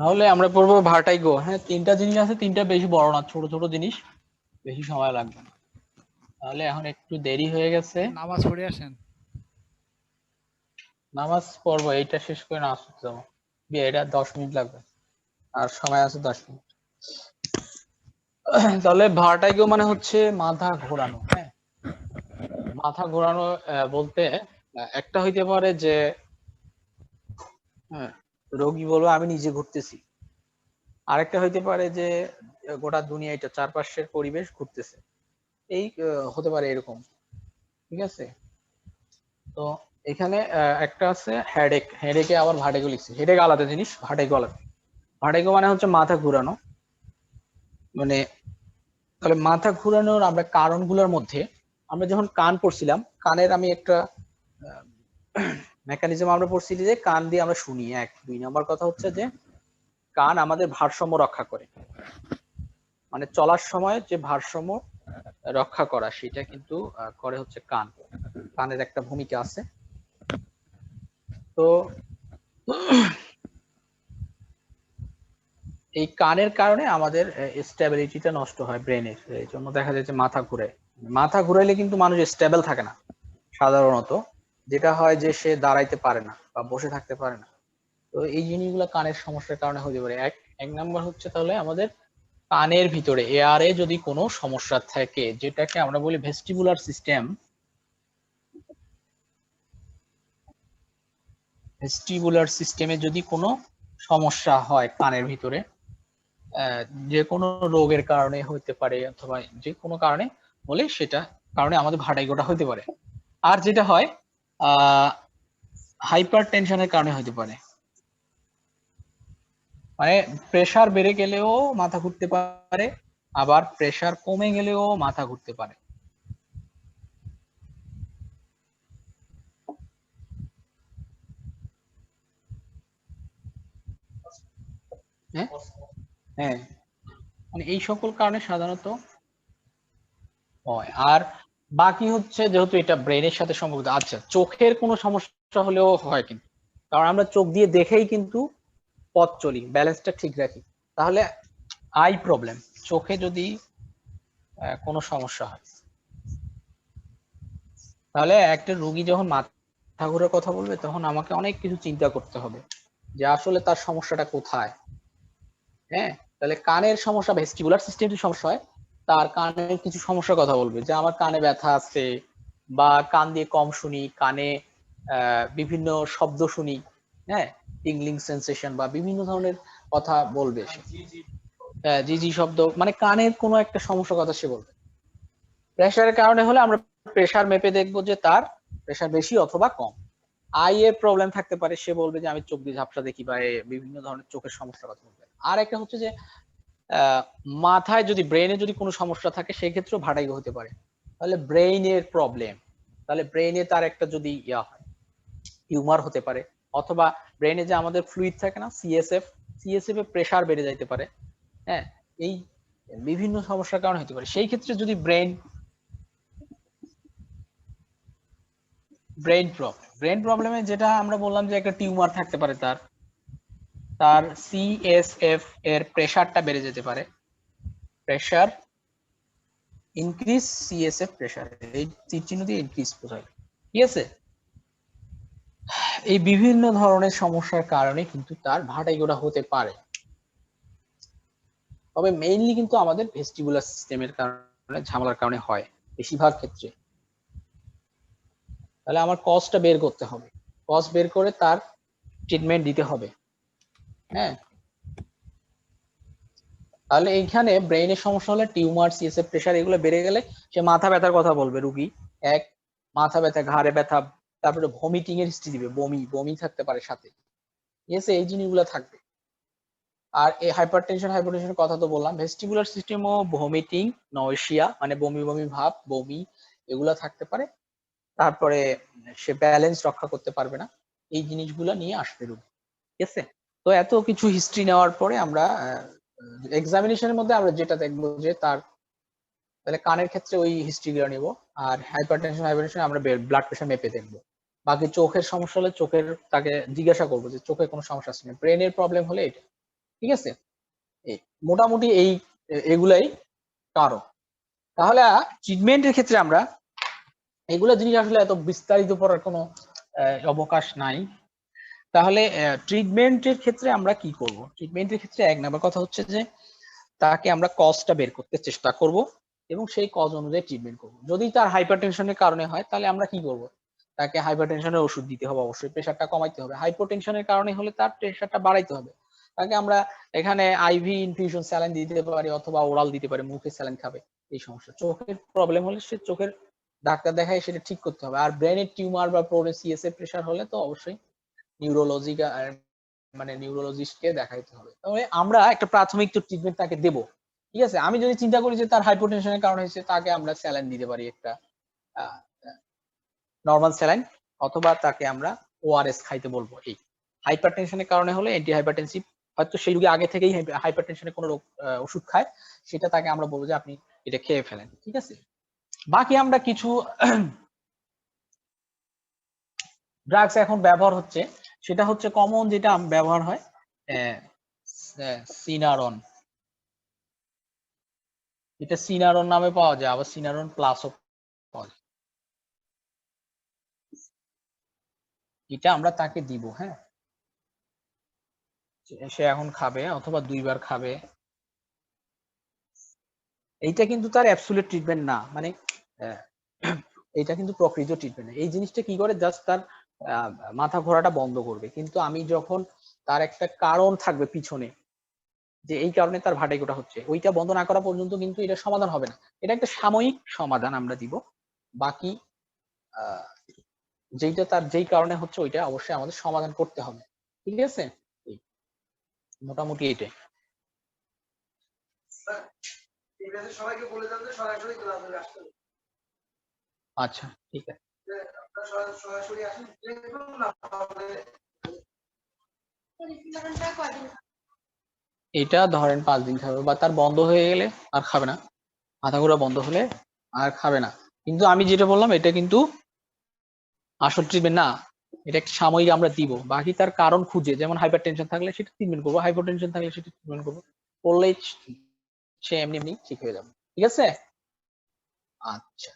তাহলে আমরা পড়বো ভার্টাইগো। হ্যাঁ, তিনটা জিনিস আছে, তিনটা বেশি বড় না, ছোট ছোট জিনিস, বেশি সময় লাগবে না। তাহলে এখন একটু দেরি হয়ে গেছে, নামাজ পড়ে আসেন। নামাজ পড়বো, এইটা শেষ করে নামাজ পড়তে যাবো। এটা 10 মিনিট লাগবে, আর সময় আছে 10 মিনিট। তাহলে ভার্টাইগো মানে হচ্ছে মাথা ঘোরানো। হ্যাঁ, মাথা ঘোরানো বলতে একটা হইতে পারে যে হ্যাঁ, রোগী বলবো আমি নিজে ঘুরতেছি। আরেকটা হইতে পারে যে গোটা দুনিয়াটা চারপাশের পরিবেশ ঘুরতেছে, এই হতে পারে এরকম। ঠিক আছে, তো এখানে একটা আছে হেডেক, হেডেকে আবার ভার্টিগো লিখছে। হেডেক আলাদা জিনিস, ভার্টিগো আলাদা। ভার্টিগো মানে হচ্ছে মাথা ঘুরানো, মানে তাহলে মাথা ঘুরানোর আমরা কারণগুলোর মধ্যে আমরা যখন কান পড়ছিলাম, কানের আমি একটা মেকানিজম আমরা পড়ছি যে কান দিয়ে আমরা শুনি। 1 2 নম্বর কথা হচ্ছে যে কান আমাদের ভারসাম্য রক্ষা করে, মানে চলার সময় যে ভারসাম্য রক্ষা করা সেটা কিন্তু করে হচ্ছে কান। কানের একটা ভূমিকা আছে। তো এই কানের কারণে আমাদের স্টেবিলিটিটা নষ্ট হয় ব্রেনের, এই জন্য দেখা যায় যে মাথা ঘুরে। মাথা ঘুরাইলে কিন্তু মানুষ স্টেবল থাকে না সাধারণত, যেটা হয় যে সে দাঁড়াইতে পারে না বা বসে থাকতে পারে না। তো এই জিনিসগুলো কানের সমস্যার কারণে হতে পারে। এক এক নাম্বার হচ্ছে তাহলে আমাদের কানের ভিতরে এয়ারে যদি কোনো সমস্যা থাকে, যেটাকে আমরা বলি ভেস্টিবুলার সিস্টেম, ভেস্টিবুলার সিস্টেমে যদি কোনো সমস্যা হয় কানের ভিতরে, যে কোনো রোগের কারণে হতে পারে অথবা যে কোনো কারণে বলে, সেটা কারণে আমাদের ভার্টিগোটা হতে পারে। আর যেটা হয় হাইপার টেনশনের কারণে হতে পারে, মানে প্রেসার বেড়ে গেলেও মাথা ঘুরতে পারে, আবার প্রেসার কমে গেলেও মাথা ঘুরতে পারে। হ্যাঁ, হ্যাঁ, মানে এই সকল কারণে সাধারণত হয়। আর বাকি হচ্ছে যেহেতু এটা ব্রেনের সাথে সম্পর্কিত, আচ্ছা চোখের কোনো সমস্যা হলেও হয় কিন্তু, কারণ আমরা চোখ দিয়ে দেখেই কিন্তু পথ চলি, ব্যালেন্সটা ঠিক রাখি। তাহলে আই প্রবলেম, চোখে যদি কোনো সমস্যা হয়, তাহলে একটা রোগী যখন মাথা ঘোরার কথা বলবে তখন আমাকে অনেক কিছু চিন্তা করতে হবে যে আসলে তার সমস্যাটা কোথায়। হ্যাঁ, তাহলে কানের সমস্যা, ভেস্টিবুলার সিস্টেম যদি সমস্যা হয়, তার কানের কিছু সমস্যার কথা বলবে, যে আমার কানে ব্যথা আছে, বা কান দিয়ে কম শুনি, কানে বিভিন্ন শব্দ শুনি। হ্যাঁ, টিংলিং সেন্সেশন বা বিভিন্ন ধরনের কথা বলবে সে। জি জি শব্দ, মানে কানের কোনো একটা সমস্যার কথা সে বলবে। প্রেশারের কারণে হলে আমরা প্রেশার মেপে দেখবো যে তার প্রেশার বেশি অথবা কম। আই এর প্রবলেম থাকতে পারে, সে বলবে যে আমি চোখ দিয়ে ঝাপসা দেখি, বা বিভিন্ন ধরনের চোখের সমস্যার কথা বলবে। আর একটা হচ্ছে যে আহ, মাথায় যদি, ব্রেনে যদি কোনো সমস্যা থাকে সেই ক্ষেত্রেও ভার্টিগো হতে পারে। তাহলে ব্রেইনের প্রবলেম, তাহলে ব্রেইনে তার একটা যদি হয়, টিউমার হতে পারে, অথবা ব্রেইনে যে আমাদের ফ্লুইড থাকে না, সিএসএফ, সিএসএফ এ প্রেসার বেড়ে যাইতে পারে। হ্যাঁ, এই বিভিন্ন সমস্যার কারণে হতে পারে। সেই ক্ষেত্রে যদি ব্রেন ব্রেন প্রবলেম, ব্রেন প্রবলেমে যেটা আমরা বললাম যে একটা টিউমার থাকতে পারে, তার তার সিএসএফ এর প্রেসারটা বেড়ে যেতে পারে। প্রেসার ইনক্রিজ, সিএসএফ প্রেসার, এই তীর চিহ্ন দিয়ে ইনক্রিজ বোঝায়। ঠিক আছে, এই বিভিন্ন ধরনের সমস্যার কারণে কিন্তু তার ভার্টিগোটা হতে পারে। তবে মেইনলি কিন্তু আমাদের ভেস্টিবুলার সিস্টেমের কারণে, ঝামেলার কারণে হয় বেশিরভাগ ক্ষেত্রে। তাহলে আমার কজটা বের করতে হবে, কজ বের করে তার ট্রিটমেন্ট দিতে হবে। হ্যাঁ, তাহলে এইখানে ব্রেইনের সমস্যা হলে টিউমার, সিএসএফ প্রেসার এগুলো বেড়ে গেলে সে মাথা ব্যথার কথা বলবে রুগী। এক, মাথা ব্যথা, ঘাড়ে ব্যথা, তারপরে ভমিটিং এর হিস্ট্রি দিবে, বমি বমি থাকতে পারে সাথে। ঠিক আছে, এই জিনিসগুলো থাকবে। আর এই হাইপারটেনশনের কথা তো বললাম। ভেস্টিবুলার সিস্টেমও ভমিটিং, নয়শিয়া মানে বমি বমি ভাব, বমি, এগুলা থাকতে পারে। তারপরে সে ব্যালেন্স রক্ষা করতে পারবে না, এই জিনিসগুলো নিয়ে আসবে রোগী। ঠিক আছে, তো এত কিছু হিস্ট্রি নেওয়ার পরে আমরা এক্সামিনেশনের মধ্যে আমরা যেটা দেখবো যে তার, তাহলে কানের ক্ষেত্রে ওই হিস্ট্রি গুলো নিব। আর হাইপারটেনশন আমরা ব্লাড প্রেশার মেপে দেখবো। বাকি চোখের সমস্যা হলে চোখের, তাকে জিজ্ঞাসা করবো যে চোখে কোনো সমস্যা আছে না। ব্রেনের প্রবলেম হলে এটা। ঠিক আছে, মোটামুটি এগুলাই কারণ। তাহলে ট্রিটমেন্টের ক্ষেত্রে আমরা এগুলো জিনিস আসলে এত বিস্তারিত পড়ার কোনো অবকাশ নাই। তাহলে ট্রিটমেন্টের ক্ষেত্রে আমরা কি করব? ট্রিটমেন্টের ক্ষেত্রে এক নাম্বার কথা হচ্ছে যে তাকে আমরা কজটা বের করতে চেষ্টা করব এবং সেই কজ অনুযায়ী ট্রিটমেন্ট করব। যদি তার হাইপারটেনশনের কারণে হয় তাহলে আমরা কি করব? তাকে হাইপারটেনশনের ওষুধ দিতে হবে, অবশ্যই প্রেশারটা কমাইতে হবে। হাইপোটেনশনের কারণে হলে তার প্রেশারটা বাড়াইতে হবে। তাকে আমরা এখানে আইভি ইনফিউশন স্যালাইন দিতে পারি অথবা ওরাল দিতে পারি, মুখে স্যালাইন খাবে। এই সমস্যা চোখের প্রবলেম হলে সে চোখের ডাক্তার দেখায় সেটা ঠিক করতে হবে। আর ব্রেনের টিউমার বা সিএস এর প্রেশার হলে তো অবশ্যই নিউরোলজিস্টকে দেখাইতে হবে। তাহলে আমরা একটা প্রাথমিক তো ট্রিটমেন্ট তাকে দেব। ঠিক আছে, আমি যদি চিন্তা করি যে তার হাইপোটেনশনের কারণে হয়েছে, তাকে আমরা স্যালাইন দিতে পারি একটা নরমাল স্যালাইন, অথবা তাকে আমরা ওআরএস খাইতে বলবো। এই হাইপারটেনশনের কারণে হলে অ্যান্টি হাইপারটেনসিভ, হয়তো সেই রোগী আগে থেকেই হাইপারটেনশনের কোনো ওষুধ খায়, সেটা তাকে আমরা বলবো যে আপনি এটা খেয়ে ফেলেন। ঠিক আছে, বাকি আমরা কিছু ড্রাগস এখন ব্যবহার হচ্ছে, সেটা হচ্ছে কমন যেটা ব্যবহার হয় সিনারন। এটা সিনারন নামে পাওয়া যায়, আবার সিনারন প্লাসও পাওয়া যায়। এটা আমরা তাকে দিব। হ্যাঁ, সে এখন খাবে অথবা 2 বার খাবে। এইটা কিন্তু তার অ্যাবসলিউট ট্রিটমেন্ট না, মানে এইটা কিন্তু প্রকৃত ট্রিটমেন্ট। এই জিনিসটা কি করে, জাস্ট তার মাথা ঘোরাটা বন্ধ করবে। কিন্তু আমি যখন তার একটা কারণ থাকবে পিছনে যে এই কারণে তার ভার্টিগোটা হচ্ছে, ওইটা বন্ধ না করা পর্যন্ত কিন্তু এটা সমাধান হবে না। এটা একটা সাময়িক সমাধান আমরা দিব। বাকি যেইটা তার যেই কারণে হচ্ছে ওইটা অবশ্যই আমাদের সমাধান করতে হবে। ঠিক আছে, মোটামুটি এটাই। সবাইকে বলে দেন যে সরাসরি ক্লাসে আসতে হবে। আচ্ছা, ঠিক আছে, সরাসরি আসেন। এটা ধরেন 5 দিন খাবে, বা তার বন্ধ হয়ে গেলে আর খাবে না, মাথা ঘোরা বন্ধ হলে আর খাবে না। কিন্তু আমি যেটা বললাম এটা কিন্তু আসল ট্রিটমেন্ট না, এটা একটা সাময়িক আমরা দিব। বাকি তার কারণ খুঁজে, যেমন হাইপার টেনশন থাকলে সেটা ট্রিটমেন্ট করবো, হাইপোটেনশন থাকলে সেটা ট্রিটমেন্ট করবো, করলেই সে এমনি এমনি ঠিক হয়ে যাবে। ঠিক আছে, আচ্ছা।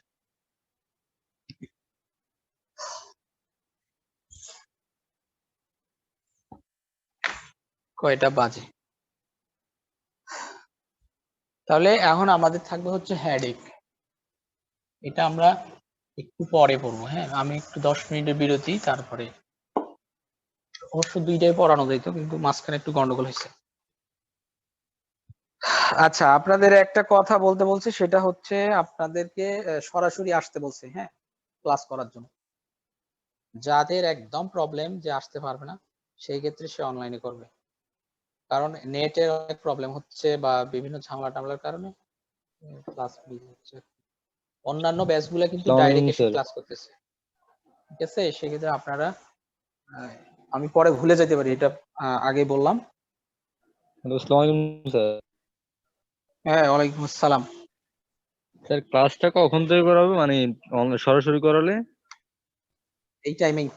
কয়টা বাজে? তাহলে এখন আমাদের থাকবে হচ্ছে হেডেক। এটা আমরা একটু পরে পড়বো। হ্যাঁ, আমি একটু 10 মিনিটের বিরতি, তারপরে অবশ্য 2টাই পড়ানো যাইতো, কিন্তু মাঝখানে একটু গন্ডগোল হয়েছে। আচ্ছা, আপনাদের একটা কথা বলতে বলছে, সেটা হচ্ছে আপনাদেরকে সরাসরি আসতে বলছে, হ্যাঁ, ক্লাস করার জন্য। যাদের একদম প্রবলেম যে আসতে পারবে না, সেই ক্ষেত্রে সে অনলাইনে করবে। কারণ নেটের অনেক প্রবলেম হচ্ছে বা বিভিন্ন ঝামেলা টামলার কারণে ক্লাস মিস হচ্ছে। অন্যান্য ব্যাচগুলো কিন্তু ডাইরেক্ট এসে ক্লাস করতেছে। ঠিক আছে, সেক্ষেত্রে আপনারা, আমি পরে ভুলে যেতে পারি, এটা আগে বললাম। আসসালামু আলাইকুম স্যার। হ্যাঁ, ওয়ালাইকুম আসসালাম। স্যার ক্লাসটা কখন থেকে করাবে, মানে সরাসরি করালে? এই টাইমেই।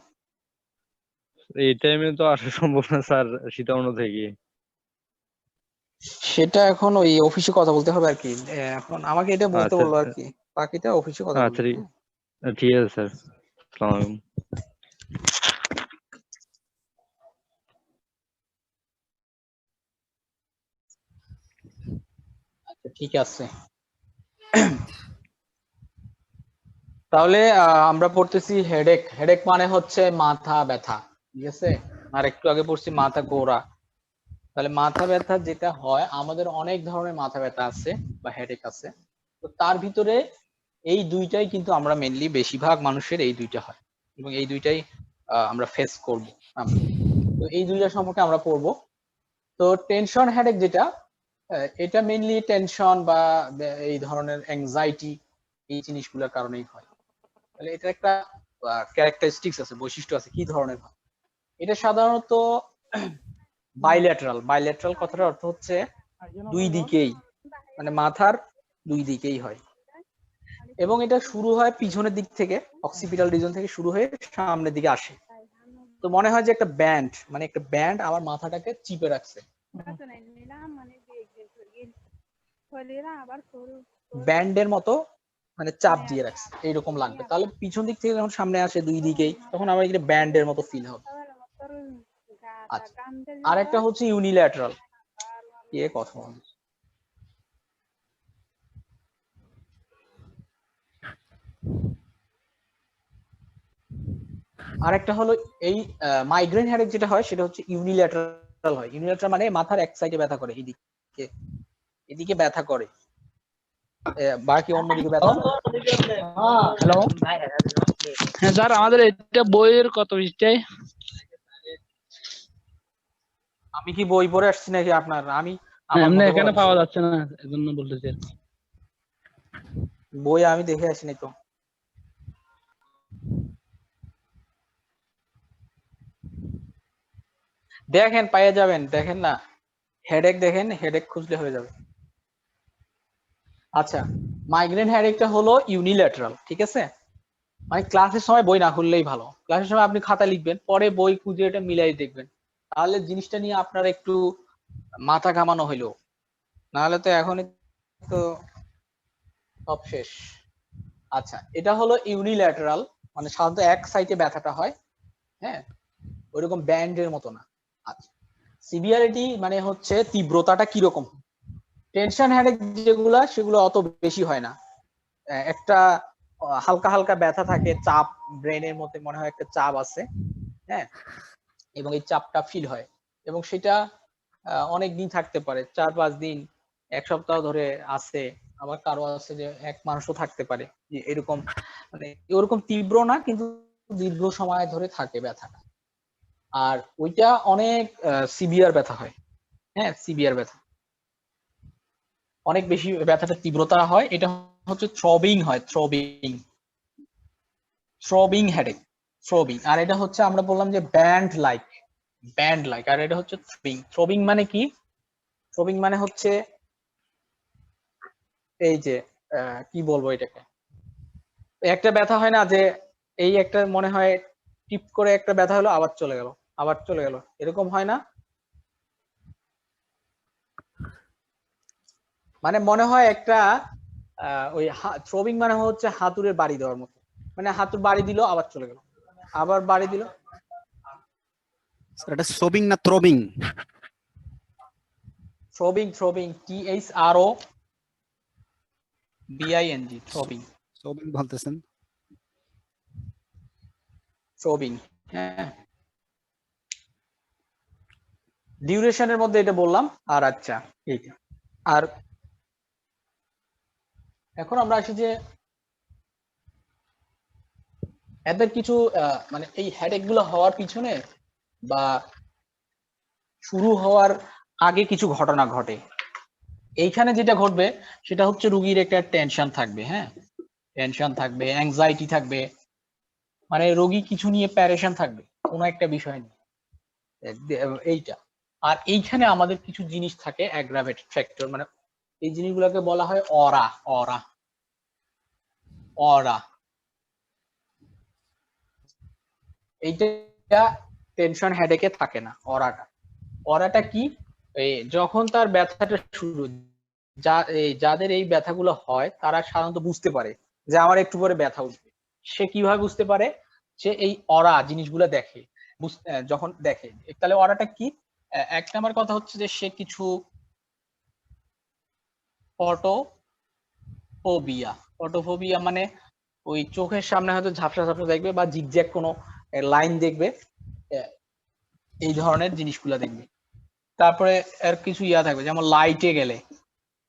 এই টাইমে তো আসা সম্ভব না স্যার, সীতাকুণ্ড থেকে। সেটা এখন ওই অফিসে কথা বলতে হবে আর কি। এখন আমাকে এটা বলতে আচ্ছা বললো আর কি, বাকিটা অফিসে কথা আচ্ছা, বলবো। ঠিক আছে স্যার। আসসালামু আলাইকুম। আচ্ছা, ঠিক আছে। তাহলে আমরা পড়তেছি হেডেক। হেডেক মানে হচ্ছে মাথা ব্যথা। ঠিক আছে, আর একটু আগে পড়ছি মাথা ঘোরা। তাহলে মাথা ব্যথা যেটা হয়, আমাদের অনেক ধরনের মাথা ব্যথা আছে বা হেডেক আছে। তো তার ভিতরে এই দুইটাই কিন্তু আমরা মেনলি, বেশিরভাগ মানুষের এই দুইটা হয় এবং এই দুইটাই আমরা ফেস করব। তো এই দুইটা সম্পর্কে আমরা পড়বো। তো টেনশন হেডেক যেটা, এটা মেইনলি টেনশন বা এই ধরনের অ্যাংজাইটি, এই জিনিসগুলোর কারণেই হয়। তাহলে এটা একটা ক্যারেক্টারিস্টিক্স আছে, বৈশিষ্ট্য আছে কি ধরনের হয়। এটা সাধারণত বাইল্যাটারাল। বাইল্যাটারাল কথাটার অর্থ হচ্ছে দুই দিকেই, মানে মাথার দুই দিকেই হয়, এবং এটা শুরু হয় পিছনের দিক থেকে, অক্সিপিটাল রিজন থেকে শুরু হয়ে সামনের দিকে আসে। তো মনে হয় যে একটা ব্যান্ড, মানে একটা ব্যান্ড আমার মাথাটাকে চিপে রাখছে, ব্যান্ডের মতো মানে চাপ দিয়ে রাখছে এইরকম লাগবে, তাহলে পিছন দিক থেকে যখন সামনে আসে দুই দিকেই তখন আমার এখানে ব্যান্ডের মতো ফিল হবে। আচ্ছা, আরেকটা হচ্ছে ইউনিল্যাটারাল। কে কথা বলে? আরেকটা হলো এই মাইগ্রেন হেডেক যেটা হয় সেটা হচ্ছে ইউনিল্যাটারাল হয়। ইউনিল্যাটারাল মানে মাথার এক সাইডে ব্যথা করে, এদিকে এদিকে ব্যথা করে, বাকি অন্যদিকে ব্যথা করে। হ্যালো, হ্যাঁ স্যার, আমাদের এটা বইয়ের কত পৃষ্ঠায়? আমি কি বই পড়ে আসছি নাকি আপনার? আমি আমার এমনি মতো এখানে বলা পাওয়া যাচ্ছে না, এজন্য বলতেছি। বই আমি দেখে আসিনি তো। দেখেন পাইয়া যাবেন, দেখেন না, হেডেক দেখেন, হেডেক খুঁজলে হয়ে যাবে। আচ্ছা, মাইগ্রেন হেডেকটা হলো ইউনিল্যাটারাল, ঠিক আছে? মানে ক্লাসের সময় বই না খুললেই ভালো। ক্লাসের সময় আপনি খাতা লিখবেন, পরে বই খুঁজে এটা মিলাই দেখবেন, তাহলে জিনিসটা নিয়ে আপনার একটু মাথা ঘামানো হইলো, নাহলে তো এখনই তো সব শেষ। আচ্ছা, এটা হলো ইউনিল্যাটারাল, মানে সাধারণত এক সাইডে ব্যথাটা হয়, হ্যাঁ, ওইরকম ব্যান্ডের মতো না। আচ্ছা, সিভিয়ারিটি মানে হচ্ছে তীব্রতাটা কিরকম। টেনশন হেডেক যেগুলা সেগুলো অত বেশি হয় না, একটা হালকা হালকা ব্যথা থাকে, চাপ ব্রেনের মধ্যে মনে হয় একটা চাপ আছে, হ্যাঁ, এবং এই চাপটা ফিল হয়, এবং সেটা অনেক দিন থাকতে পারে, 4-5 দিন, এক সপ্তাহ ধরে আছে। আবার কারো আছে যে এক মাসও থাকতে পারে, যে এরকম মানে ওরকম তীব্র না, কিন্তু দীর্ঘ সময় ধরে থাকে ব্যথাটা। আর ওইটা অনেক সিভিয়ার ব্যথা হয়, হ্যাঁ, সিভিয়ার ব্যথা, অনেক বেশি ব্যথাটা তীব্রতা হয়। এটা হচ্ছে থ্রবিং হয়, থ্রবিং, থ্রবিং হেডেক, থ্রবিং। আর এটা হচ্ছে আমরা বললাম যে ব্যান্ড লাইক, ব্যান্ড লাইক। আর এটা হচ্ছে থ্রবিং। থ্রবিং মানে কি? থ্রবিং মানে হচ্ছে এই যে কি বলবো এটাকে, একটা ব্যথা হয় না যে এই একটা মনে হয় টিপ করে একটা ব্যথা হলো আবার চলে গেল, আবার চলে গেল, এরকম হয় না? মানে মনে হয় একটা ওই থ্রোবিং মানে হচ্ছে হাতুড়ের বাড়ি দেওয়ার মতো, মানে হাতুড় বাড়ি দিল আবার চলে গেল, আবার বাড়ি দিল। স্যার এটা সোবিং না থ্রোবিং? থ্রোবিং, থ্রোবিং, THROBING, থ্রোবিং, সোবিং বলতেছেন? থ্রোবিং, হ্যাঁ, ডিউরেশনের মধ্যে এটা বললাম। আর আচ্ছা, এইটা। আর এখন আমরা আসি যে এদের কিছু মানে এই হেডেক গুলো হওয়ার পিছনে বা শুরু হওয়ার আগে কিছু ঘটনা ঘটে। এইখানে যেটা ঘটবে সেটা হচ্ছে রুগীর একটা টেনশন থাকবে, হ্যাঁ, টেনশন থাকবে, অ্যাংজাইটি থাকবে, মানে রোগী কিছু নিয়ে প্যারেশান থাকবে কোনো একটা বিষয় নিয়ে, এইটা। আর এইখানে আমাদের কিছু জিনিস থাকে অ্যাগ্রাভেটেড ফ্যাক্টর, মানে এই জিনিসগুলোকে বলা হয় অরা, অরা, অরা। এইটা টেনশন হেডেকে থাকে না, অরাটা। অরাটা কি? এই যখন তার ব্যথাটা শুরু, যাদের এই ব্যথাগুলো হয় তারা সাধারণত বুঝতে পারে যে আমার একটু পরে ব্যথা উঠবে। সে কিভাবে বুঝতে পারে? সে এই অরা জিনিসগুলো দেখে, যখন দেখে। তাহলে অরাটা কি? এক নাম্বার কথা হচ্ছে যে সে কিছু ফটোফোবিয়া, ফটোফোবিয়া মানে ওই চোখের সামনে হয়তো ঝাপসা ঝাপসা দেখবে বা জিগজ্যাগ কোনো লাইন দেখবে, এই ধরনের জিনিসগুলো দেখবে। তারপরে এর কিছু ইয়া থাকবে, যেমন লাইটে গেলে,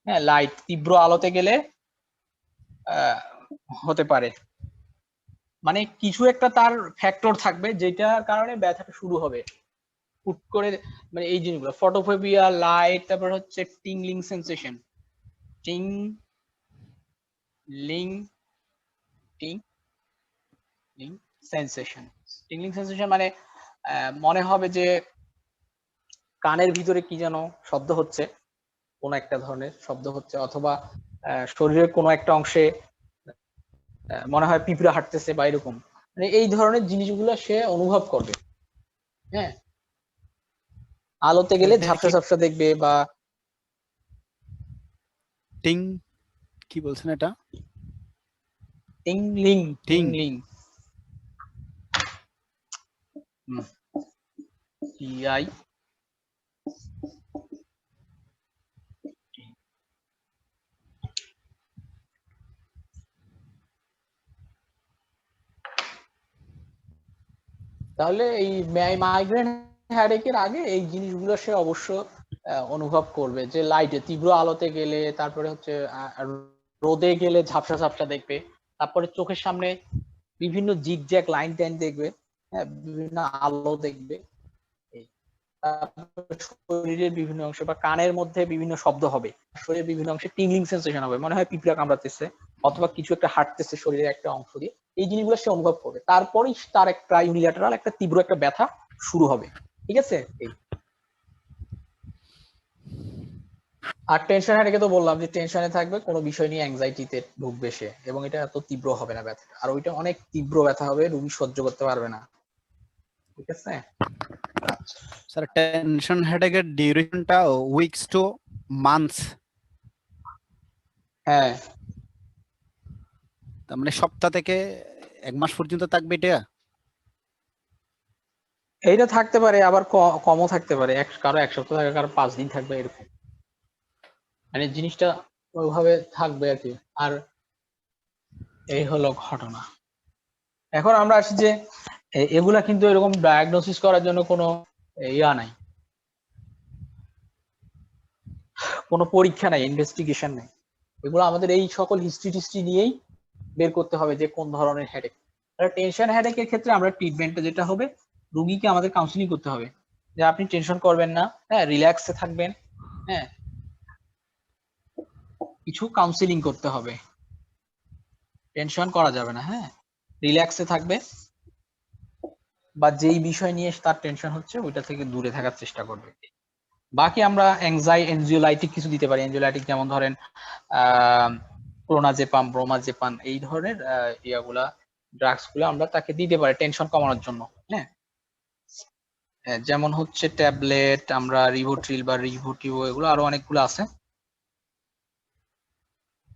হ্যাঁ, লাইট তীব্র আলোতে গেলে হতে পারে, মানে কিছু একটা তার ফ্যাক্টর থাকবে যেটার কারণে ব্যথাটা শুরু হবে হুট করে। মানে এই জিনিসগুলো ফটোফোবিয়া, লাইট, তারপর হচ্ছে tingling sensation, tingling, tingling sensation, tingling sensation মানে মনে হবে যে কানের ভিতরে কি যেন শব্দ হচ্ছে, কোন একটা ধরনের শব্দ হচ্ছে, অথবা শরীরের কোনো একটা অংশে মনে হয় পিঁপড়া হাঁটতেছে বা এরকম, মানে এই ধরনের জিনিসগুলো সে অনুভব করবে, হ্যাঁ। আলোতে গেলে ঝাপসা ঝাপসা দেখবে বা টিং কি বলছেন এটা? টিংলিং টিং। টিংলিং টিআই তাহলে এই মাইগ্রেন হেডেকের আগে এই জিনিসগুলো সে অবশ্য অনুভব করবে, যে লাইটে তীব্র আলোতে গেলে, তারপরে হচ্ছে রোদে গেলে ঝাপসা ঝাপসা দেখবে, তারপরে চোখের সামনে বিভিন্ন জিগজ্যাগ লাইন টাইন দেখবে, হ্যাঁ, বিভিন্ন আলো দেখবে, শরীরের বিভিন্ন অংশ বা কানের মধ্যে বিভিন্ন শব্দ হবে, শরীরের বিভিন্ন অংশে টিংলিং সেন্সেশন হবে, মনে হয় পিঁপড়া কামড়াতেছে অথবা কিছু একটা হাঁটতেছে শরীরের একটা অংশ দিয়ে, এই জিনিসগুলো সে অনুভব করবে। তারপরেই তার একটা ইউনিল্যাটারাল একটা তীব্র একটা ব্যথা শুরু হবে, ঠিক আছে? এই আর টেনশন হেডেকে তো বললাম যে টেনশনে থাকবে, কোনো বিষয় নিয়ে অ্যাংজাইটিতে ঢুকবে সে, এবং এটা এত তীব্র হবে না ব্যথাটা, আর ওইটা অনেক তীব্র ব্যথা হবে, রোগী সহ্য করতে পারবে না, ঠিক আছে? স্যার টেনশন হেডেকের ডিউরেশনটা উইকস টু মান্থস, হ্যাঁ, তার মানে সপ্তাহ থেকে 1 মাস পর্যন্ত থাকবে এটা? এইটা থাকতে পারে, আবার কমও থাকতে পারে, কারো 1 সপ্তাহ থাকবে, কারো 5 দিন থাকবে, এরকম মানে জিনিসটা ওইভাবে থাকবে আর কি। আর এই হলো ঘটনা। এখন আমরা আসি যে এগুলা কিন্তু এরকম ডায়াগনোসিস করার জন্য কোনো ইয়া নাই, কোনো পরীক্ষা নাই, ইনভেস্টিগেশন নাই, এগুলো আমাদের এই সকল হিস্ট্রি নিয়েই বের করতে হবে যে কোন ধরনের হেডেক। টেনশন হেডেকের ক্ষেত্রে আমরা ট্রিটমেন্টটা যেটা হবে, রুগীকে আমাদের কাউন্সিলিং করতে হবে যে আপনি টেনশন করবেন না, হ্যাঁ, রিল্যাক্সে থাকবেন, হ্যাঁ, কিছু কাউন্সিলিং করতে হবে, টেনশন করা যাবে না, হ্যাঁ, রিল্যাক্সে থাকবে, বা যেই বিষয় নিয়ে তার টেনশন হচ্ছে ওইটা থেকে দূরে থাকার চেষ্টা করবে। বাকি আমরা এনজিওলাইটিক কিছু দিতে পারি, এনজিওলাইটিক যেমন ধরেন ক্লোনাজেপাম, ব্রোমাজেপাম, এই ধরনের ইয়াগুলা ড্রাগস গুলো আমরা তাকে দিতে পারি টেনশন কমানোর জন্য, হ্যাঁ। যেমন হচ্ছে ট্যাবলেট, আমরা রিভোট্রিল বা রিভোটিভো, এগুলো আরো অনেকগুলো আছে,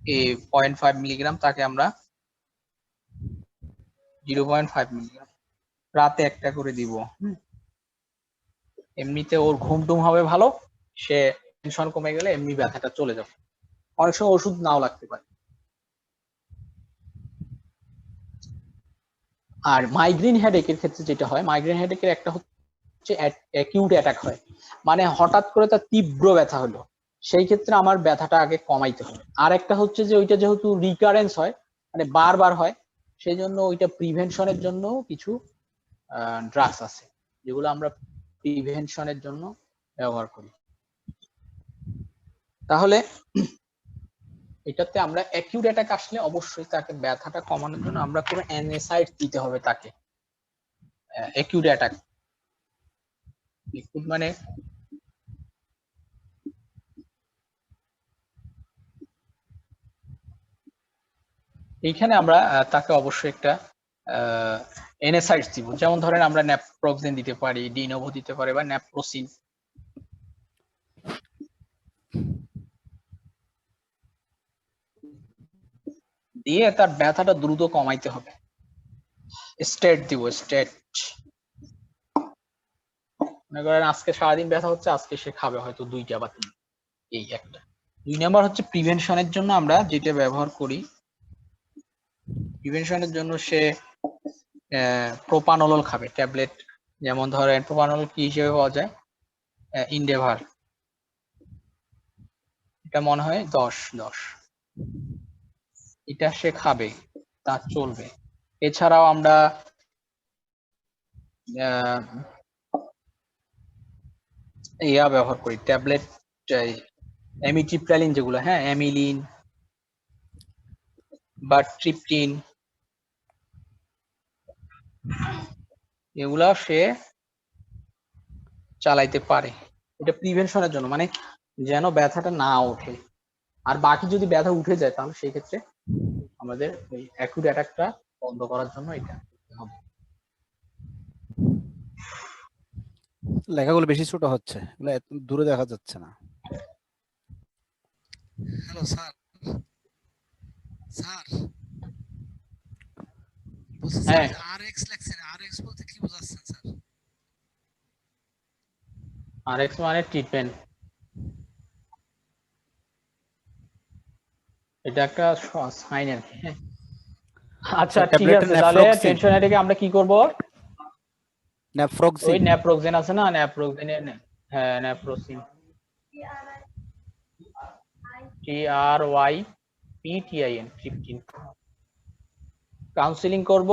0.5 মিলিগ্রাম তাকে আমরা 0.5 মিলিগ্রাম রাতে একটা করে দিব। এমনিতে ওর ঘুম টুম হবে ভালো, সে টেনশন কমে গেলে এমনি ব্যথাটা চলে যাবে, অনেক সময় ওষুধ নাও লাগতে পারে। আর মাইগ্রেন হেডেকের ক্ষেত্রে যেটা হয়, মাইগ্রেন হেডেকের একটা হচ্ছে অ্যাকিউট অ্যাটাক হয়, মানে হঠাৎ করে তার তীব্র ব্যথা হলো, সেই ক্ষেত্রে আমার ব্যথাটা আগে কমাইতে হবে। আর একটা হচ্ছে যে ওইটা যেহেতু রিকারেন্স হয়, মানে বারবার হয়, সেই জন্য ওইটা প্রিভেনশনের জন্য কিছু ড্রাগস আছে যেগুলো আমরা প্রিভেনশনের জন্য ব্যবহার করি। তাহলে এটাতে আমরা অ্যাকিউট অ্যাটাক আসলে অবশ্যই তাকে ব্যথাটা কমানোর জন্য আমরা কোনো অ্যানেসাইড দিতে হবে তাকে। অ্যাকিউট অ্যাটাক মানে এইখানে আমরা তাকে অবশ্যই একটা এনএসাইডস দিব, যেমন ধরেন আমরা ন্যাপ্রোক্সেন দিতে পারি, ডিনোভো দিতে পারি, বা ন্যাপ্রোসিন, দিয়ে তার ব্যথাটা দ্রুত কমাইতে হবে। স্টেট দিব, স্টেট, মনে করেন আজকে সারাদিন ব্যথা হচ্ছে, আজকে সে খাবে হয়তো 2টা বা 3, এই একটা। 2 নাম্বার হচ্ছে প্রিভেনশনের জন্য আমরা যেটা ব্যবহার করি, প্রিভেনশনের জন্য সে প্রোপানল খাবে ট্যাবলেট, যেমন ধরেন প্রোপানল কি হিসেবে পাওয়া যায়, ইন্ডেভার, এটা মনে হয় 10 এটা সে খাবে, তা চলবে। এছাড়াও আমরা ইয়া ব্যবহার করি ট্যাবলেট, অ্যামিট্রিপ্টালিন যেগুলো, হ্যাঁ, অ্যামিলিন বা ট্রিপটিন, এগুলা সে চালাইতে পারে, এটা প্রিভেনশনের জন্য, মানে যেন ব্যথাটা না ওঠে। আর বাকি যদি ব্যথা উঠে যায় তাহলে সেই ক্ষেত্রে আমাদের ওই অ্যাকিউট অ্যাটাকটা বন্ধ করার জন্য এটা হবে। লেখাগুলো বেশি ছোট হচ্ছে, এগুলো এত দূরে দেখা যাচ্ছে না। হ্যালো স্যার, স্যার বলছি স্যার, হ্যাঁ, এই যে আরএক্স লেখছেন, আরএক্স বলতে কি বোঝাচ্ছেন স্যার? আরএক্স মানে ট্রিটমেন্ট, এটা একটা সাইন আর কি। হ্যাঁ, আচ্ছা স্যার ঠিক ট্যাবলেটটা আছে, তাহলে নেফ্রোক্সিন, টেনশন হেডেকে আমরা কি করব? ওই নেফ্রোক্সিন। ন্যাপ্রোক্সেন আছে না, ন্যাপ্রোক্সেনের, হ্যাঁ ন্যাপ্রোসিন, TRYPTIN, ট্রিপটিন। কাউন্সিলিং করব।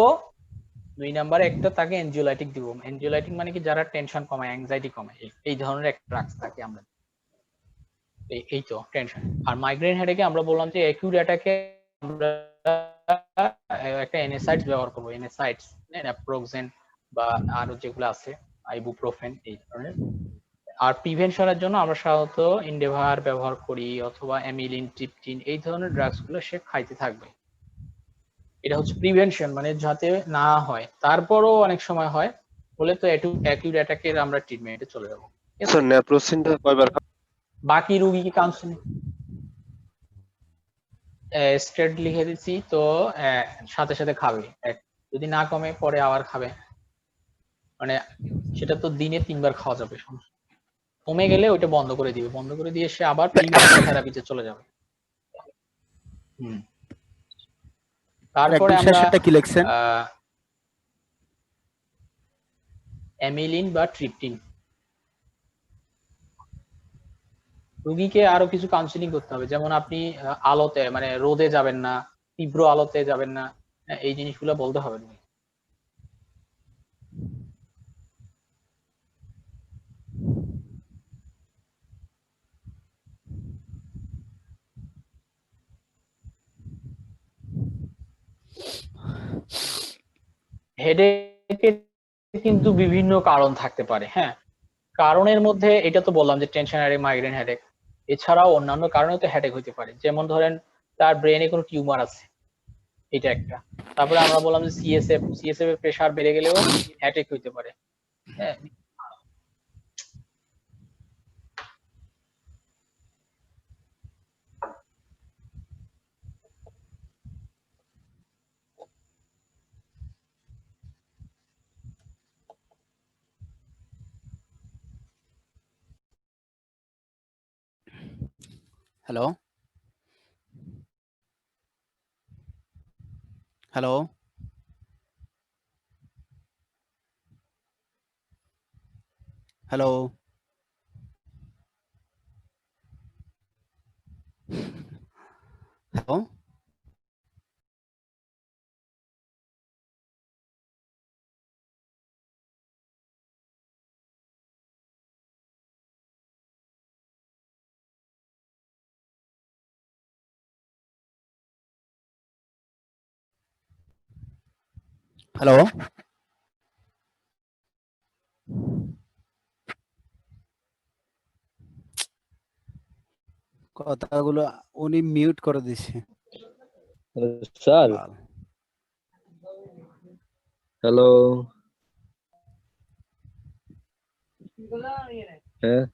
2 নাম্বারে একটা তাকে এনজিওলাইটিক দিব। এনজিওলাইটিক মানে কি, যারা টেনশন কমায়, অ্যাংজাইটি কমায়, এই ধরনের একটা ড্রাগস থাকে আমরা, এই তো টেনশন। আর মাইগ্রেন হেডেকে আমরা বললাম যে অ্যাকিউট অ্যাটাকে আমরা একটা এনএসাইডস ব্যবহার করব, এনএসাইডস, ন্যাপ্রোক্সেন বা আরো যেগুলো আছে, আইবুপ্রোফেন, এই ধরনের। আর প্রিভেনশনের জন্য আমরা সাধারণত ইন্ডেভার ব্যবহার করি, অথবা অ্যামিলিন, ট্রিপটিন, এই ধরনের ড্রাগস গুলো সে খাইতে থাকবে। এটা হচ্ছে প্রিভেনশন, মানে যাতে না হয়। তারপরও অনেক সময় হয়, বলে তো অ্যাকিউট অ্যাটাকের আমরা ট্রিটমেন্টে চলে যাব। ঠিক আছে, স্যার নেপ্রোসিনটা কয়বার বাকি রুগীকে কাউন্সিলিং স্ট্রেট লিখে দিচ্ছি তো, সাথে সাথে খাবে, যদি না কমে পরে আবার খাবে, মানে সেটা তো দিনে 3 বার খাওয়া যাবে, সমস্যা নেই। কমে গেলে ওইটা বন্ধ করে দিবে, বন্ধ করে দিয়ে সে আবার প্রিভেন্টিভ থেরাপিতে চলে যাবে। হুম, তারপরে একদম আমরা শেষেরটা কি লিখছেন? অ্যামিলিন বা ট্রিপটিন। রুগীকে আরো কিছু কাউন্সিলিং করতে হবে, যেমন আপনি আলোতে, মানে রোদে যাবেন না, তীব্র আলোতে যাবেন না, এই জিনিসগুলো বলতে হবে। হেডেকের কিন্তু বিভিন্ন কারণ থাকতে পারে। হ্যাঁ, কারণের মধ্যে এটা তো বললাম যে টেনশন হেডেক, মাইগ্রেন হেডেক, এছাড়াও অন্যান্য কারণে তো হেডেক হতে পারে। যেমন ধরেন তার ব্রেনে কোনো টিউমার আছে, এটা একটা। তারপরে আমরা বললাম যে সিএসএফ এর প্রেসার বেড়ে গেলেও হেডেক হতে পারে। হ্যাঁ, hello, hello, hello, hello, hello. কথাগুলো উনি মিউট করে দিছে। স্যার বাল। হ্যালো, হ্যাঁ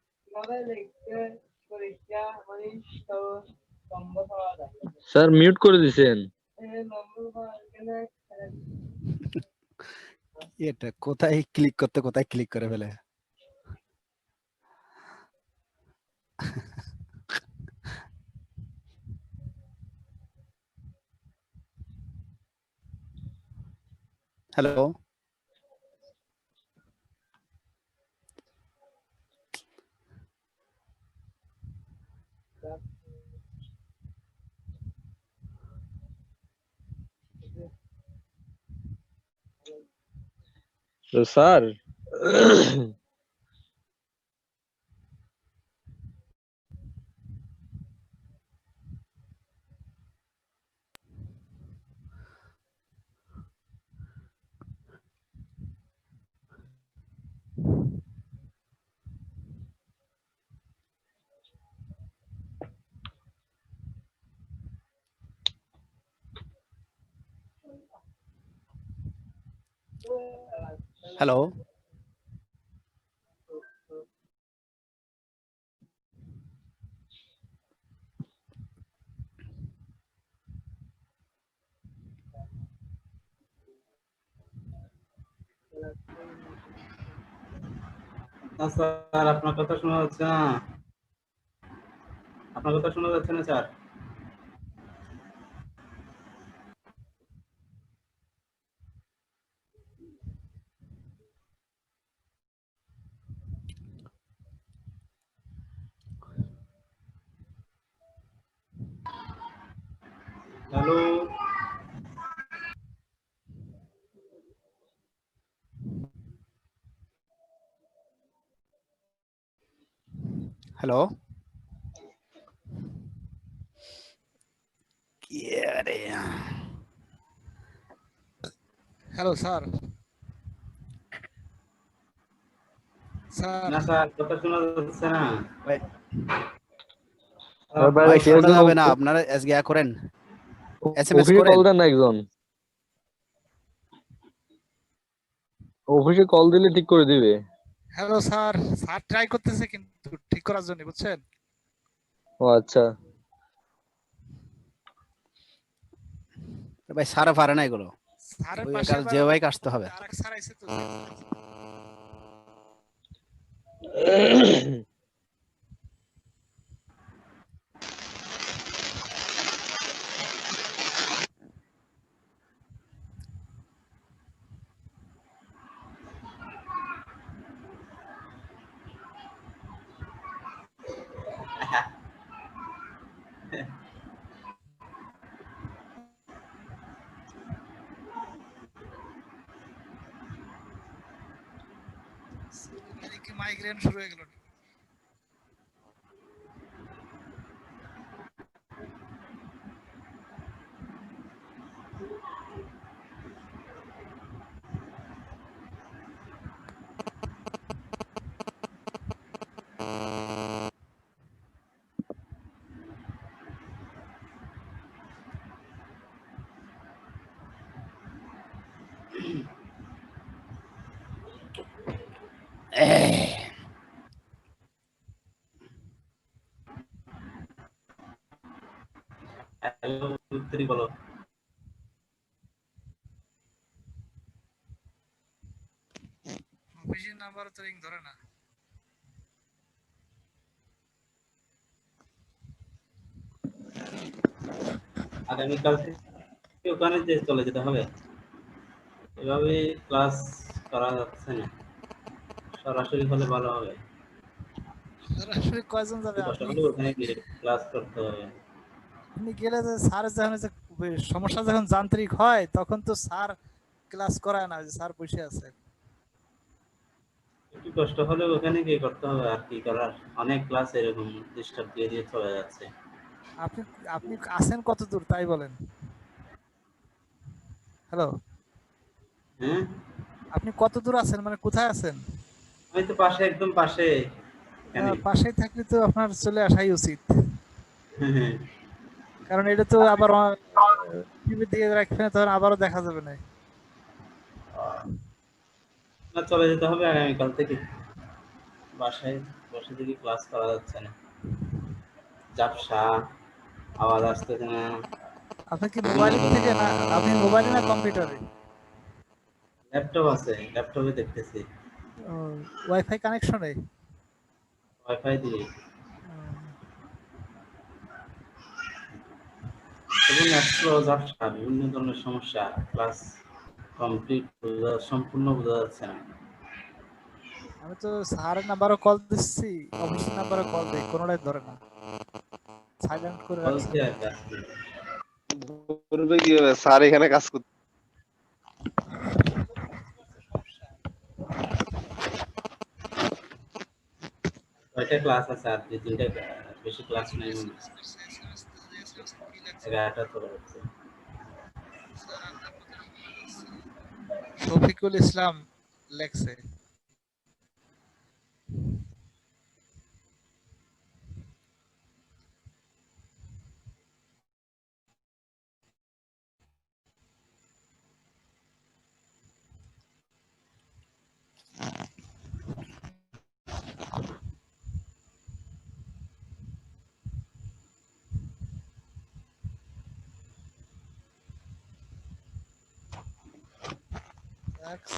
স্যার মিউট করে দিছেন। এটা কোথায় ক্লিক করতে, কোথায় ক্লিক করে ফেলে। হ্যালো, তো স্যার হ্যালো, না স্যার, আপনার কথা শোনা যাচ্ছে না। আপনার কথা শোনা যাচ্ছে না স্যার। হ্যালো, হ্যালো, কি আরে হ্যালো স্যার। স্যার না স্যার, কথা শোনা যাচ্ছে না। ভাই বাইরে কেউ শোনা একজন যাবে না, আপনারা এসগিয়া করেন, এসএমএস অফিসে করেন। কল দেন না একজন, অফিসে কল দিলে ঠিক করে দিবে। হ্যালো স্যার, স্যার ট্রাই করতেছে কিন্তু ঠিক করার জন্য, বুঝছেন? ও আচ্ছা, ভাই সারা পারে না এগুলো, স্যারের ওই পাশে যে ভাই আসতে হবে। আরেক স্যার আইছে তো। এদিকে মাইগ্রেন শুরু হয়ে গেল। হ্যালো, উত্তরি বলো। অফিসের নাম্বার তো রিং ধরে না। আগামীকাল থেকে ওখানে যে চলে যেতে হবে, এভাবে ক্লাস করা যাচ্ছে না। সরাসরি হলে ভালো হবে। সরাসরি কয়জন যাবে? কষ্ট আপনি হলে ওখানে গিয়ে ক্লাস করতে হবে। আপনি গেলে যে স্যারের যখন যে সমস্যা যখন যান্ত্রিক হয় তখন তো স্যার ক্লাস করায় না, যে স্যার বসে আছে। একটু কষ্ট হলে ওখানে গিয়ে করতে হবে, আর কি করার। অনেক ক্লাস এরকম ডিস্টার্ব দিয়ে দিয়ে চলে যাচ্ছে। আপনি আপনি আছেন কত দূর তাই বলেন। হ্যালো, হ্যাঁ, আপনি কত দূর আছেন, মানে কোথায় আছেন? আমি তো পাশে, একদম পাশে। এখানে পাশেই থাকলে তো আপনার চলে আসাই উচিত, হ্যাঁ, হ্যাঁ। কারণ এটা তো আবার টিভি দিয়ে রাখবেন, তখন আবারও দেখা যাবে না। না, চলে যেতে হবে আগামীকাল থেকে। বাসায় বসে থেকে ক্লাস করা যাচ্ছে না। ঝাপসা, আওয়াজ আসতেছে না। আপনি কি মোবাইল থেকে না, আপনি মোবাইলে না কম্পিউটারে? ল্যাপটপ আছে, ল্যাপটপে দেখতেছি। ওয়াইফাই কানেকশনে? ওয়াইফাই দিয়ে। এবং স্লো, ঝাপসা, বিভিন্ন ধরনের সমস্যা। ক্লাস কমপ্লিট সম্পূর্ণ বোঝা যাচ্ছে না। আমি তো স্যারের নাম্বারও কল দিচ্ছি, অফিসের নাম্বারও কল দিই, কোনোটাই ধরে না, সাইলেন্ট করে রাখছে। বলছি আর কি আজকে। করবে কি হবে? স্যার এখানে কাজ করতে কয়টা ক্লাস আছে? আর দুই তিনটা, বেশি ক্লাস নেই মনে হয়। 11টা চলে যাচ্ছে। শফিকুল ইসলাম লেখছে।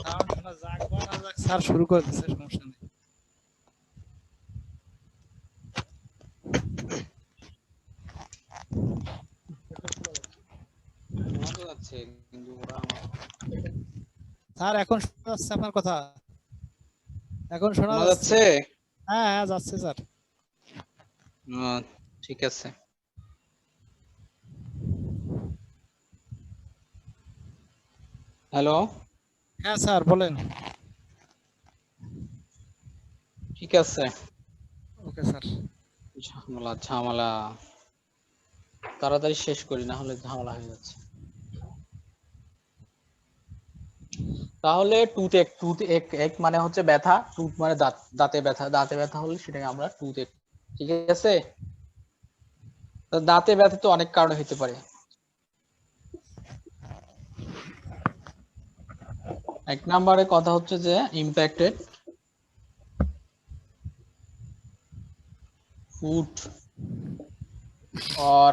সাউন্ড শোনা যাক বা না যাক, স্যার শুরু করে দিচ্ছে, সমস্যা নেই। যাচ্ছে, কিন্তু ওরা স্যার এখন শোনা যাচ্ছে আপনার কথা? এখন শোনা শোনা যাচ্ছে? যাচ্ছে। হ্যাঁ হ্যাঁ যাচ্ছে স্যার। ঠিক আছে। হ্যালো, হ্যাঁ স্যার বলেন। ঠিক আছে। Okay sir. ঝামেলা ঝামেলা, তাড়াতাড়ি শেষ করি, না হলে ঝামেলা হয়ে যাচ্ছে। তাহলে টুথ এক, টুথ এক, এক মানে হচ্ছে ব্যথা, টুথ মানে দাঁত, দাঁতে ব্যথা, দাঁতে ব্যথা হলে সেটাকে আমরা টুথ এক। ঠিক আছে। তো দাঁতে ব্যথা তো অনেক কারণে হতে পারে। এক নম্বরে কথা হচ্ছে যে ইম্প্যাক্টেড ফুড or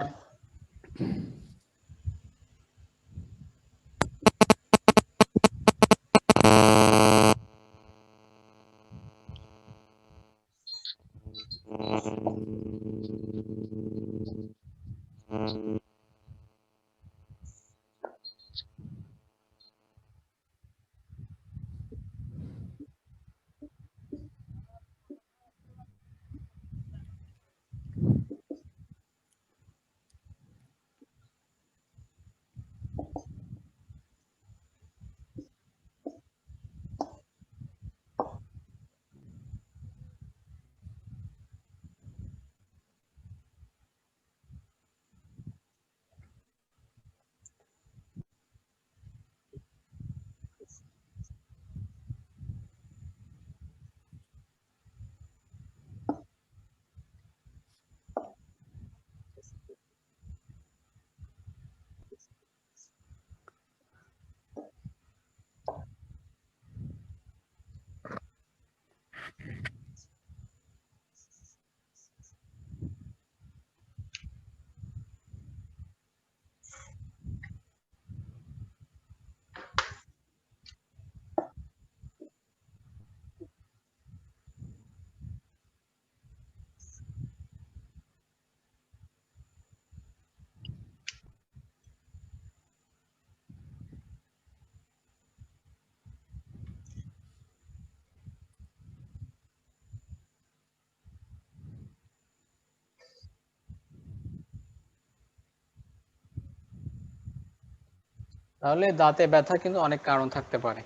তাহলে দাঁতে ব্যথা কিন্তু অনেক কারণ থাকতে পারে।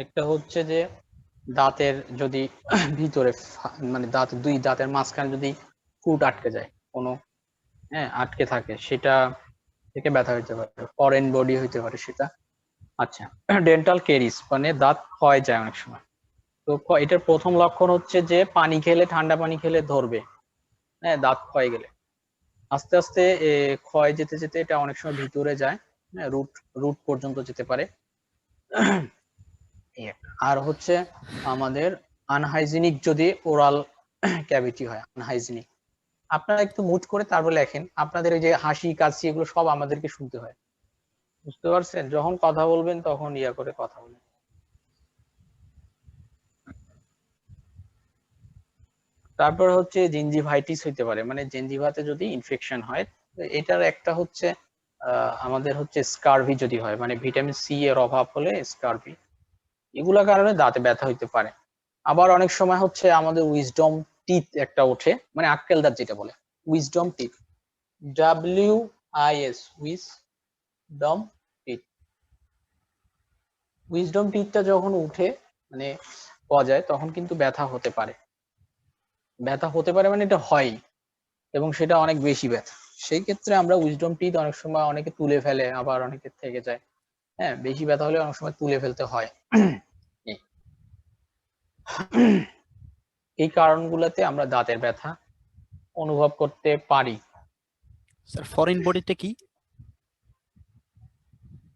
একটা হচ্ছে যে দাঁতের যদি ভিতরে মানে দাঁত, দুই দাঁতের মাঝখানে যদি ফুট আটকে যায় কোনো, হ্যাঁ আটকে থাকে, সেটা থেকে ব্যথা হইতে পারে। ফরেন বডি হইতে পারে সেটা। আচ্ছা, ডেন্টাল কেরিস মানে দাঁত ক্ষয় যায় অনেক সময়। তো এটার প্রথম লক্ষণ হচ্ছে যে পানি খেলে, ঠান্ডা পানি খেলে ধরবে, হ্যাঁ দাঁত ক্ষয় গেলে। আস্তে আস্তে ক্ষয় যেতে যেতে এটা অনেক সময় ভিতরে যায়, হ্যাঁ রুট রুট পর্যন্ত যেতে পারে। আর হচ্ছে আমাদের আনহাইজিনিক যদি ওরাল ক্যাভিটি হয়, আনহাইজিনিক। আপনারা একটু মুট করে তারপর লেখেন, আপনাদের ওই যে হাসি কাশি এগুলো সব আমাদেরকে শুনতে হয়, বুঝতে পারছেন? যখন কথা বলবেন তখন ইয়া করে কথা বলেন। তারপর হচ্ছে জিঞ্জিভাইটিস হইতে পারে, মানে জেঞ্জিভাতে যদি ইনফেকশন হয়। এটার একটা হচ্ছে আমাদের হচ্ছে স্কারভি যদি হয়, মানে ভিটামিন সি এর অভাব হলে স্কারভি, এগুলা কারণে দাঁতে ব্যথা হইতে পারে। আবার অনেক সময় হচ্ছে আমাদের উইজডম টিথ একটা ওঠে, মানে আক্কেল দাঁত যেটা বলে, wisdom teeth, WIS, wisdom teeth. Wisdom টিথটা যখন উঠে মানে পাওয়া যায়, তখন কিন্তু ব্যথা হতে পারে। ব্যথা হতে পারে মানে এটা হয়, এবং সেটা অনেক বেশি ব্যথা। সেই ক্ষেত্রে আমরা উইজডম টিথ অনেক সময় অনেকে তুলে ফেলে, আবার অনেকে থেকে যায়। হ্যাঁ, বেশি ব্যথা হলে অনেক সময় তুলে ফেলতে হয়। এই কারণগুলোতে আমরা দাঁতের ব্যথা অনুভব করতে পারি। স্যার ফরেন বডিতে কি?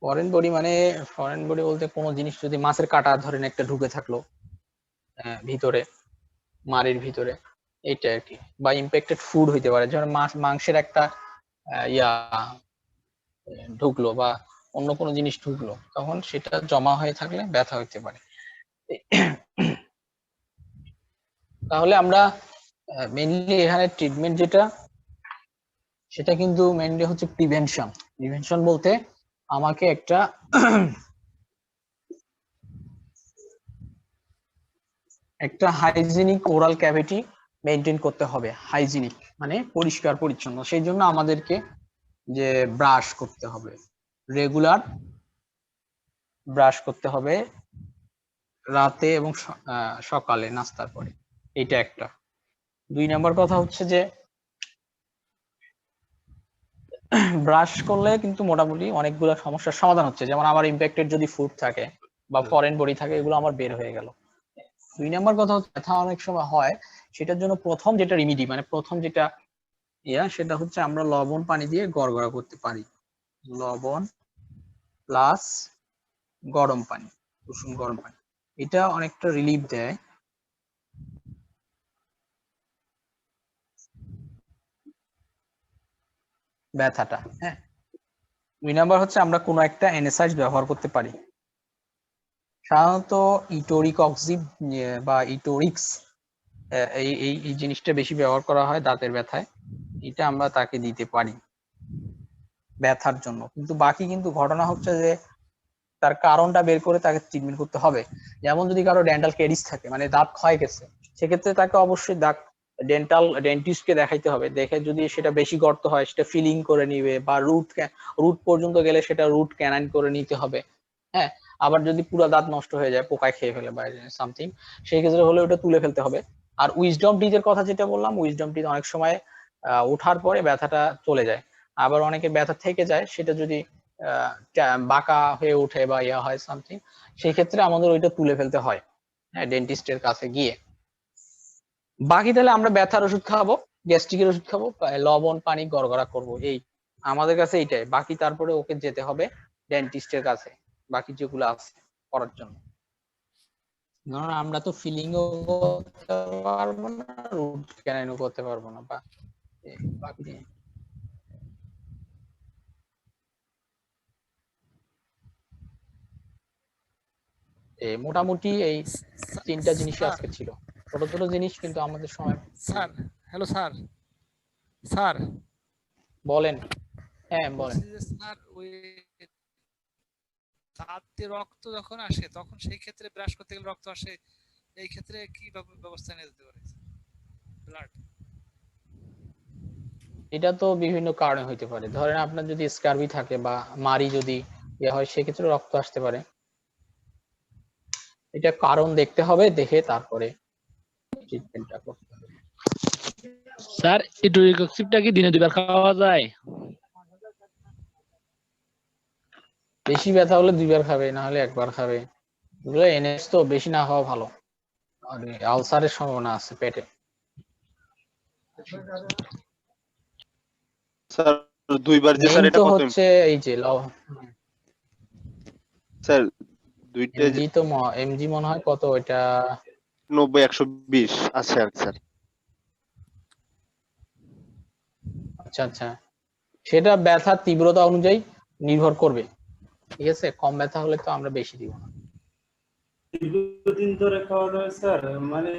ফরেন বডি মানে, ফরেন বডি বলতে কোনো জিনিস যদি মাছের কাঁটা ধরেন একটা ঢুকে থাকলো ভিতরে, মাড়ির ভিতরে, এইটা আর কি। বা ইম্প্যাক্টেড ফুড হইতে পারে, যেমন মাছ মাংসের একটা ইয়া ঢুকলো, বা অন্য কোনো জিনিস ঢুকলো, তখন সেটা জমা হয়ে থাকলে ব্যথা হইতে পারে। তাহলে আমরা মেইনলি এখানে ট্রিটমেন্ট যেটা, সেটা কিন্তু মেইনলি হচ্ছে প্রিভেনশন। প্রিভেনশন বলতে আমাকে একটা একটা হাইজিনিক ওরাল ক্যাভিটি মেনটেন করতে হবে। হাইজিনিক মানে পরিষ্কার পরিচ্ছন্ন। সেই জন্য আমাদেরকে যে ব্রাশ করতে হবে, রেগুলার ব্রাশ করতে হবে রাতে এবং সকালে নাস্তার পরে। এটা একটা। 2 নম্বর কথা হচ্ছে যে ব্রাশ করলে কিন্তু মোটামুটি অনেকগুলো সমস্যার সমাধান হচ্ছে। যেমন আমার ইম্প্যাক্টেড যদি ফুড থাকে বা ফরেন বডি থাকে, এগুলো আমার বের হয়ে গেল। 2 নম্বর কথা হচ্ছে ব্যথা অনেক সময় হয়, সেটার জন্য প্রথম যেটা রিমিডি মানে প্রথম যেটা সেটা হচ্ছে আমরা লবণ পানি দিয়ে গড়গড়া করতে পারি। লবণ প্লাস গরম পানি, কুসুম গরম পানি, এটা অনেকটা রিলিফ দেয়। ব্যথাটা। হ্যাঁ। 2 নাম্বার হচ্ছে আমরা কোনো একটা অ্যানেসাইড ব্যবহার করতে পারি। সাধারণত ইটোরিক অক্সিব বা ইটোরিক্স এই এই এই জিনিসটা বেশি ব্যবহার করা হয় দাঁতের ব্যথায়। এটা আমরা তাকে দিতে পারি ব্যথার জন্য। কিন্তু বাকি কিন্তু ঘটনা হচ্ছে যে তার কারণটা বের করে তাকে ট্রিটমেন্ট করতে হবে। যেমন যদি কারো ডেন্টাল ক্যারিজ থাকে, মানে দাঁত ক্ষয় গেছে, সেক্ষেত্রে তাকে অবশ্যই ডেন্টিস্টকে দেখাইতে হবে। দেখে যদি সেটা বেশি গর্ত হয় সেটা ফিলিং করে নিবে, বা রুট পর্যন্ত গেলে সেটা রুট ক্যানাইন করে নিতে হবে। হ্যাঁ। আবার যদি পুরো দাঁত নষ্ট হয়ে যায়, পোকায় খেয়ে ফেলে বা সামথিং, সেই ক্ষেত্রে হলে ওটা তুলে ফেলতে হবে। আর উইজডম টিথের কথা যেটা বললাম, উইজডম টিথ অনেক সময় ওঠার পরে ব্যথাটা চলে যায়। আবার অনেকের ব্যথা থেকে যায়, সেটা যদি বাঁকা হয়ে ওঠে বা হয় সামথিং, সেই ক্ষেত্রে আমাদের ওইটা তুলে ফেলতে হয়, হ্যাঁ, ডেন্টিস্টের কাছে গিয়ে। বাকি তাহলে আমরা ব্যথার ওষুধ খাবো, গ্যাস্ট্রিকের ওষুধ খাবো, লবণ পানি গড়গড়া করবো, এই আমাদের কাছে এইটাই। বাকি তারপরে ওকে যেতে হবে ডেন্টিস্টের কাছে বাকি যেগুলো আছে করার জন্য। ধরুন আমরা তো ফিলিংও করতে পারবো না, রুট ক্যানাইনও করতে পারবো না, বা বাকি মোটামুটি এই 3টা জিনিসই আজকে ছিল। ছোট ছোট জিনিস, কিন্তু আমাদের সময়। Sir, hello sir. স্যার বলেন। হ্যাঁ বলেন। বলছি যে স্যার, ওই দাঁতে রক্ত যখন আসে তখন সেই ক্ষেত্রে ব্রাশ করতে গেলে রক্ত আসে, এই ক্ষেত্রে কি ব্যবস্থা নিয়ে যেতে পারে? ব্লাড। এটা তো বিভিন্ন কারণে হইতে পারে। ধরেন আপনার যদি স্কারবি থাকে বা মারি যদি হয়, সেক্ষেত্রে রক্ত আসতে পারে। এটা কারণ দেখতে হবে, দেখে তারপরে ট্রিটমেন্টটা করতে হবে। স্যার ইটোরিকক্সিবটা কি দিনে 2 বার খাওয়া যায়? বেশি ব্যথা হলে 2 বার খাবে, না হলে 1 বার খাবে। এগুলো এনএস তো বেশি না হওয়া ভালো, আর আলসারের সম্ভাবনা আছে পেটে। স্যার 2বার যে স্যার মেইন এটা তো কত হচ্ছে এই যে স্যার 2টা এমজি তো এমজি মনে হয় কত এটা 90-120 আছে আর স্যার। আচ্ছা আচ্ছা, সেটা ব্যথার তীব্রতা অনুযায়ী নির্ভর করবে। ঠিক আছে, কম ব্যথা হলে তো আমরা বেশি দিব না। দীর্ঘদিন ধরে খাওয়া যাবে স্যার, মানে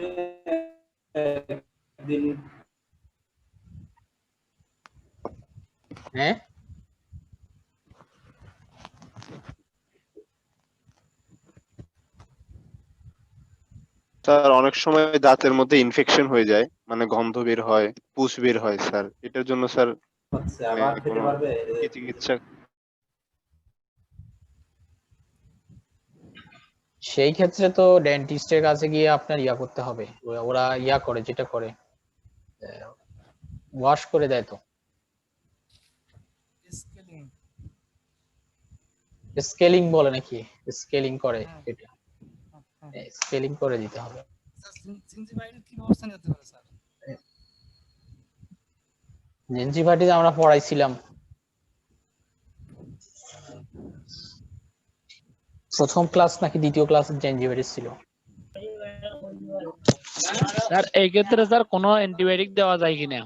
দিন। হ্যাঁ স্যার অনেক সময় দাঁতের মধ্যে ইনফেকশন হয়ে যায়, মানে গন্ধ বের হয়, পুষ বের হয় স্যার, এটার জন্য স্যার হচ্ছে মানে আবার খেতে কোনো পারবে কি চিকিৎসা? সেই ক্ষেত্রে তো ডেন্টিস্টের কাছে গিয়ে আপনার করতে হবে। ওরা করে, যেটা করে ওয়াশ করে দেয় তো, স্কেলিং। স্কেলিং বলে নাকি, স্কেলিং করে, হ্যাঁ, এটা হ্যাঁ। স্কেলিং করে দিতে হবে। জিঞ্জিভাইটিস কি ব্যবস্থা নিতে পারে স্যার? জেনজিভাইটিস আমরা পড়াইছিলাম প্রথম ক্লাস নাকি দ্বিতীয় ক্লাসে, জেনজিভাইটিস ছিল। স্যার এই ক্ষেত্রে স্যার কোনো অ্যান্টিবায়োটিক দেওয়া যায় কিনা?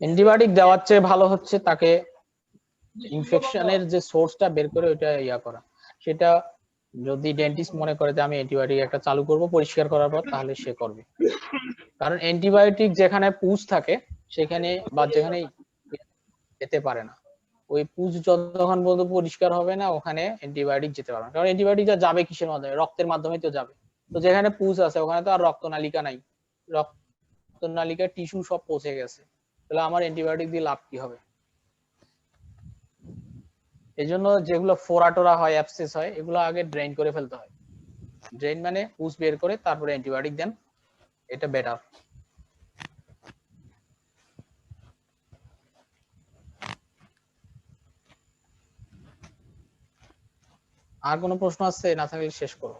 অ্যান্টিবায়োটিক দেওয়ার চেয়ে ভালো হচ্ছে তাকে ইনফেকশনের যে সোর্সটা বের করে ওইটা করা। সেটা যদি ডেন্টিস্ট মনে করে যে আমি অ্যান্টিবায়োটিক একটা চালু করব পরিষ্কার করার পর, তাহলে সে করবে। কারণ অ্যান্টিবায়োটিক যেখানে পুঁজ থাকে সেখানে বা যেখানে যেতে পারে না, ওই পুঁজ যতক্ষণ পর্যন্ত পরিষ্কার হবে না ওখানে অ্যান্টিবায়োটিক যেতে পারবে না। কারণ অ্যান্টিবায়োটিকটা যাবে কিসের মাধ্যমে? রক্তের মাধ্যমে তো যাবে। তো যেখানে পুঁজ আছে ওখানে তো আর রক্তনালিকা নাই, রক্তনালিকা টিস্যু সব পচে গেছে, তাহলে আমার অ্যান্টিবায়োটিক দিয়ে লাভ কি হবে? এই জন্য যেগুলো ফোড়াটোরা হয়, অ্যাবসেস হয়, এগুলো আগে ড্রেন করে ফেলতে হয়। ড্রেন মানে পুঁজ বের করে তারপরে অ্যান্টিবায়োটিক দেন, এটা বেটার। আর কোনো প্রশ্ন আছে? না থাকলে শেষ করো।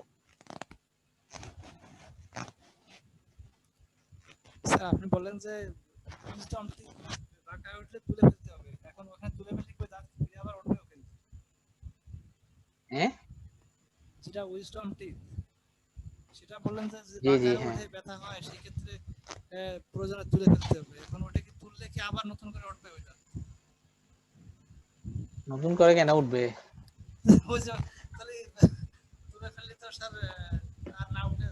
স্যার আপনি বললেন যে উইজডম টিপ ঢাকায় উঠলে তুলে ফেলতে হবে, এখন ওখানে তুলে ফেললে কই দাঁত ফিরে আবার উঠবে ওখানে? হ্যাঁ যেটা উইজডম টিপ সেটা বললেন যে জি জি, ঢাকায় হ্যাঁ উঠে ব্যথা হয়, সেই ক্ষেত্রে প্রয়োজনে তুলে ফেলতে হবে। এখন ওটা কি তুললে কি আবার নতুন করে উঠবে ওইটা? নতুন করে কেন উঠবে? ওই যে তাহলে তুলে ফেললে তো স্যার আর না উঠে